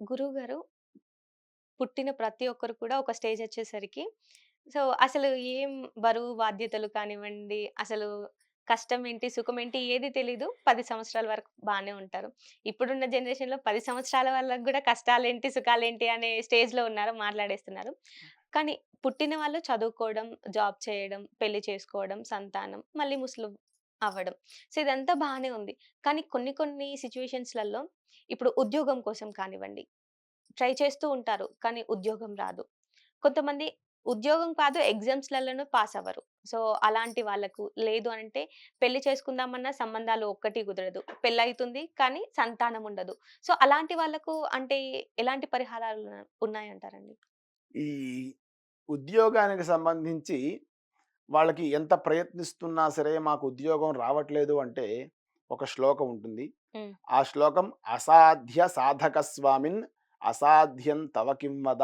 గురువుగారు పుట్టిన ప్రతి ఒక్కరు కూడా ఒక స్టేజ్ వచ్చేసరికి సో, అసలు ఏం బరువు బాధ్యతలు కానివ్వండి, అసలు కష్టం ఏంటి, సుఖం ఏంటి ఏది తెలీదు. 10 సంవత్సరాల వరకు బానే ఉంటారు. ఇప్పుడున్న జనరేషన్‌లో 10 సంవత్సరాల వాళ్ళకి గూడా కష్టాలేంటి, సుఖాలేంటి అనే స్టేజ్‌లో ఉన్నారు. మాట్లాడేస్తున్నారు. కానీ పుట్టిన వాళ్ళు చదువుకోవడం, జాబ్ చేయడం, పెళ్లి చేసుకోవడం, సంతానం, మళ్ళీ ముసలు అవ్వడం. సో, ఇదంతా బానే ఉంది. కానీ కొన్ని కొన్ని సిట్యుయేషన్స్‌లలో ఇప్పుడు ఉద్యోగం కోసం కానివ్వండి, ట్రై చేస్తూ ఉంటారు. కానీ ఉద్యోగం రాదు. కొంతమంది ఉద్యోగం కాదు ఎగ్జామ్స్‌లలోనూ పాస్ అవ్వరు. సో, అలాంటి వాళ్ళకు లేదు అంటే పెళ్లి చేసుకుందామన్న సంబంధాలు ఒక్కటి కుదరదు. పెళ్లయితుంది కానీ సంతానం ఉండదు. సో, అలాంటి వాళ్ళకు అంటే ఎలాంటి పరిహారాలు ఉన్నాయంటారండి? ఈ ఉద్యోగానికి సంబంధించి వాళ్ళకి ఎంత ప్రయత్నిస్తున్నా సరే మాకు ఉద్యోగం రావట్లేదు అంటే ఒక శ్లోకం ఉంటుంది. హ్మ్. ఆ శ్లోకం అసాధ్య సాధక స్వామిన్ అసాధ్యం తవ కిం వద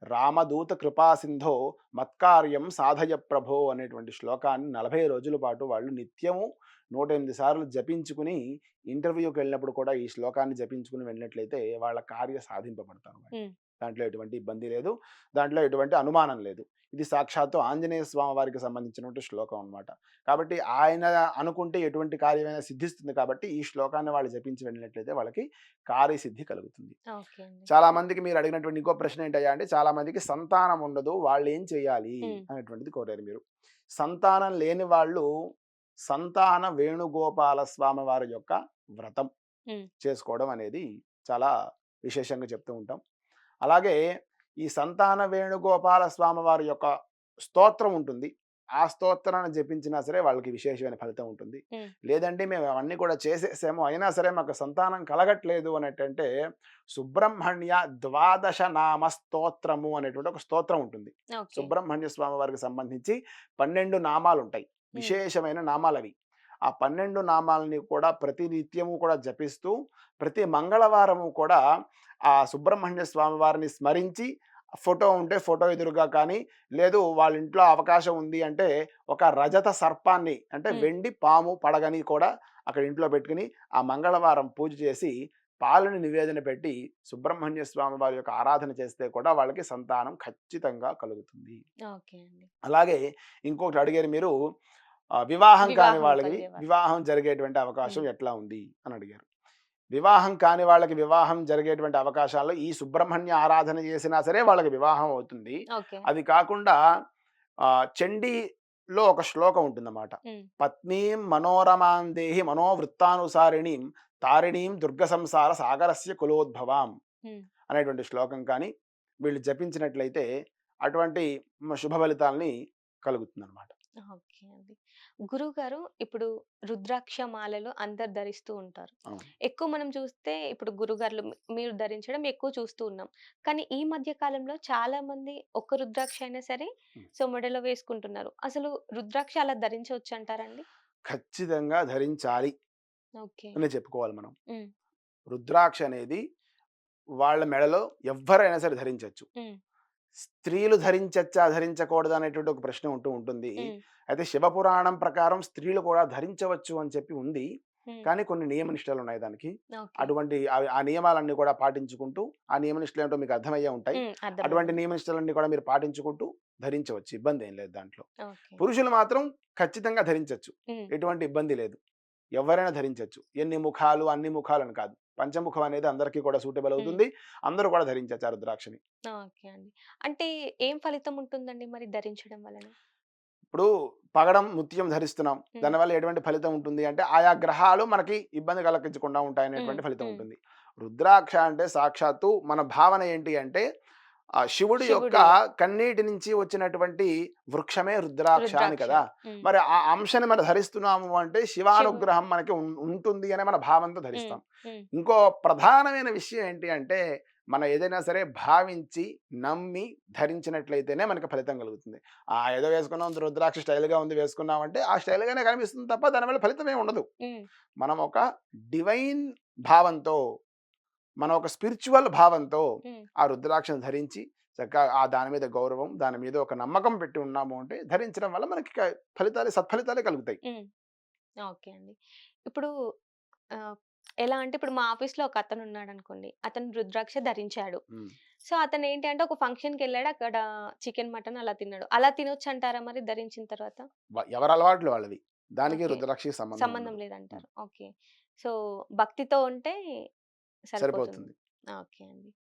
రామదూత కృపా సింధో మత్కార్యం సాధయ ప్రభో అనేటువంటి శ్లోకాన్ని 40 రోజుల పాటు వాళ్ళు నిత్యము 108 సార్లు జపించుకుని ఇంటర్వ్యూకి వెళ్ళినప్పుడు కూడా ఈ శ్లోకాన్ని జపించుకుని వెళ్ళినట్లయితే వాళ్ళ కార్య సాధింపబడతారు వాళ్ళు. హ్మ్. దాంట్లో ఎటువంటి ఇబ్బంది లేదు. దాంట్లో ఎటువంటి అనుమానం లేదు. ఇది సాక్షాత్తు ఆంజనేయ స్వామి వారికి సంబంధించినటువంటి శ్లోకం అన్నమాట. కాబట్టి ఆయన అనుకుంటే ఎటువంటి కార్యమైనా సిద్ధిస్తుంది కాబట్టి ఈ శ్లోకాన్ని వాళ్ళు జపించి వెళ్ళినట్లయితే వాళ్ళకి కార్యసిద్ధి కలుగుతుంది. ఓకే అండి. చాలా మందికి మీరు అడిగినటువంటి ఇంకో ప్రశ్న ఏంటయ్యా అంటే చాలా మందికి సంతానం ఉండదు. వాళ్ళేం చేయాలి హ్మ్. అనేటువంటిది కోరారు మీరు. సంతానం లేని వాళ్ళు సంతాన వేణుగోపాల స్వామి వారి యొక్క వ్రతం హ్మ్. చేసుకోవడం అనేది చాలా విశేషంగా చెప్తూ ఉంటాం. అలాగే ఈ సంతాన వేణుగోపాల స్వామి వారి యొక్క స్తోత్రం ఉంటుంది. ఆ స్తోత్రాన్ని జపించినా సరే వాళ్ళకి విశేషమైన ఫలితం ఉంటుంది. హ్మ్. లేదండి మేము అవన్నీ కూడా చేసేసాము. అయినా సరే మాకు సంతానం కలగట్లేదు అనేటంటే సుబ్రహ్మణ్య ద్వాదశ నామ స్తోత్రము అనేటువంటి ఒక స్తోత్రం ఉంటుంది. ఓకే. సుబ్రహ్మణ్య స్వామి వారికి సంబంధించి 12 నామాలుంటాయి. హ్మ్. విశేషమైన నామాలవి. ఆ 12 నామాలని కూడా ప్రతి నిత్యము కూడా జపిస్తూ ప్రతి మంగళవారము కూడా ఆ సుబ్రహ్మణ్య స్వామి వారిని స్మరించి ఫోటో ఉంటే ఫోటో ఎదురుగా కానీ, లేదు వాళ్ళ ఇంట్లో అవకాశం ఉంది అంటే ఒక రజత సర్పాన్ని అంటే హ్మ్. వెండి పాము పడగని కూడా అక్కడ ఇంట్లో పెట్టుకుని ఆ మంగళవారం పూజ చేసి పాలని నివేదన పెట్టి సుబ్రహ్మణ్య స్వామి వారి యొక్క ఆరాధన చేస్తే కూడా వాళ్ళకి సంతానం ఖచ్చితంగా కలుగుతుంది. ఓకే అండి. అలాగే ఇంకొకటి అడిగారు మీరు వివాహం కాని వివాహం వాళ్ళకి కలిగే వాళ్ళు. వివాహం జరిగేటువంటి అవకాశం హ్మ్. ఎట్లా ఉంది అని అడిగారు. వివాహం కాని వాళ్ళకి వివాహం జరిగేటువంటి అవకాశాల్లో ఈ సుబ్రహ్మణ్య ఆరాధన చేసినా సరే వాళ్ళకి వివాహం అవుతుంది. ఓకే. అది కాకుండా చండీలో ఒక శ్లోకం ఉంటుందన్నమాట. హ్మ్. పత్నీం మనోరమాం దేహి మనోవృత్తానుసారిణీం తారిణీం దుర్గ సంసార సాగరస్య కులోద్భవాం హ్మ్. అనేటువంటి శ్లోకం కానీ వీళ్ళు జపించినట్లయితే అటువంటి శుభ ఫలితాల్ని కలుగుతుందన్నమాట. ఓకే అండి. గురువుగారు ఇప్పుడు రుద్రాక్ష మాలలు అందరు ధరిస్తూ ఉంటారు. అవును. ఎక్కువ మనం చూస్తే ఇప్పుడు గురుగారులు మీరు ధరించడం ఎక్కువ చూస్తూ ఉన్నాం. కానీ ఈ మధ్య కాలంలో చాలామంది ఒక్క రుద్రాక్ష అయినా సరే హ్మ్. సో, మెడలో వేసుకుంటున్నారు. అసలు రుద్రాక్ష అలా ధరించొచ్చంటారండి? ఖచ్చితంగా ధరించాలి ఓకే. అనే చెప్పుకోవాలి మనం. హ్మ్. రుద్రాక్ష అనేది వాళ్ళ మెడలో ఎవ్వరైనా సరే ధరించొచ్చు. హ్మ్. స్త్రీలు ధరించచ్చా? ధరించకూడదా? అనేటువంటి ఒక ప్రశ్న ఉంటుంది. హ్మ్. అయితే శివపురాణం ప్రకారం స్త్రీలు కూడా ధరించవచ్చు అని చెప్పి ఉంది. హ్మ్. కానీ కొన్ని నియమ నిష్టలున్నాయి దానికి. ఓకే. అటువంటి ఆ నియమాలన్నీ కూడా పాటించుకుంటూ, ఆ నియమ నిష్టలేంటో మీకు అర్థమయ్యే ఉంటాయి. హ్మ్. అటువంటి అర్థమైంది. నియమ నిష్టలన్నీ కూడా మీరు పాటించుకుంటూ ధరించవచ్చు. ఇబ్బందేం లేదు దాంట్లో. ఓకే. పురుషులు మాత్రం ఖచ్చితంగా ధరించొచ్చు. హ్మ్. ఎటువంటి ఇబ్బంది లేదు. ఎవ్వరైనా ధరించొచ్చు. ఎన్ని ముఖాలు, అన్ని ముఖాలని కాదు. పంచముఖం అనేది అందరికీ కూడా సూటబుల్ హ్మ్. అవుతుంది. అందరూ కూడా ధరించొచ్చు ఆ రుద్రాక్షని. ఓకే అండి. అంటే ఏం ఫలితం ఉంటుందండి మరి ధరించడం వలన? ఇప్పుడు పగడం, ముత్యం ధరిస్తున్నాం. హ్మ్. దానివల్ల ఎటువంటి ఫలితం ఉంటుంది అంటే, ఆయా గ్రహాలు మనకి ఇబ్బంది కలిగించకుండా హ్మ్. ఉంటాయనేటువంటి ఫలితం హ్మ్. ఉంటుంది. రుద్రాక్ష అంటే సాక్షాత్తు మన భావన ఏంటి అంటే, శివుడి యొక్క శివుడిలో కన్నీటి నుంచి వచ్చినటువంటి వృక్షమే రుద్రాక్ష అని రుద్రాక్ష. కదా! హ్మ్. మరి ఆ అంశని మనం ధరిస్తున్నాము అంటే, శివు శివానుగ్రహం మనకి ఉంటుంది అనే మన భావంతో హ్మ్. ధరిస్తాం. హ్మ్. ఇంకో ప్రధానమైన విషయం ఏంటి అంటే, మనం ఏదైనా సరే భావించి, నమ్మి ధరించినట్లయితేనే మనకి ఫలితం కలుగుతుంది. ఏదో వేసుకున్నాం రుద్రాక్ష స్టైల్‌గా ఉంది వేసుకున్నామంటే, ఆ స్టైల్‌గానే కనిపిస్తుంది తప్ప దానివల్ల ఫలితం ఏమి ఉండదు. హ్మ్. మనం ఒక డివైన్ భావంతో, మనం ఒక స్పిరిచ్యువల్ భావంతో హ్మ్. ఆ రుద్రాక్షను ధరించి చక్కగా దాని మీద గౌరవం, దాని మీద ఒక నమ్మకం పెట్టి ఉన్నాము అంటే, ధరించడం వల్ల మనకి ఫలితాలే సత్ఫలితాలే కలుగుతాయి. హ్మ్. ఓకే అండి. ఇప్పుడు ఆహ్, ఎలా అంటే ఇప్పుడు మా ఆఫీస్‌లో ఒక అతనున్నాడనుకోండి. అతను రుద్రాక్ష ధరించాడు. హ్మ్. సో, అతనేంటి అంటే ఒక ఫంక్షన్‌కెళ్ళాడు. అక్కడ చికెన్, మటన్ అలా తిన్నాడు. అలా తినొచ్చంటారా మరి ధరించిన తర్వాత? ఎవరి అలవాట్లు వాళ్ళవి. దానికి ఓకే. రుద్రాక్షకి సంబంధం సంబంధం ఉండదు. హ్మ్. లేదంటారు. ఓకే. సో, భక్తితో ఉంటే సరిపోతుంది. సరిపోతుంది. ఓకే అండి.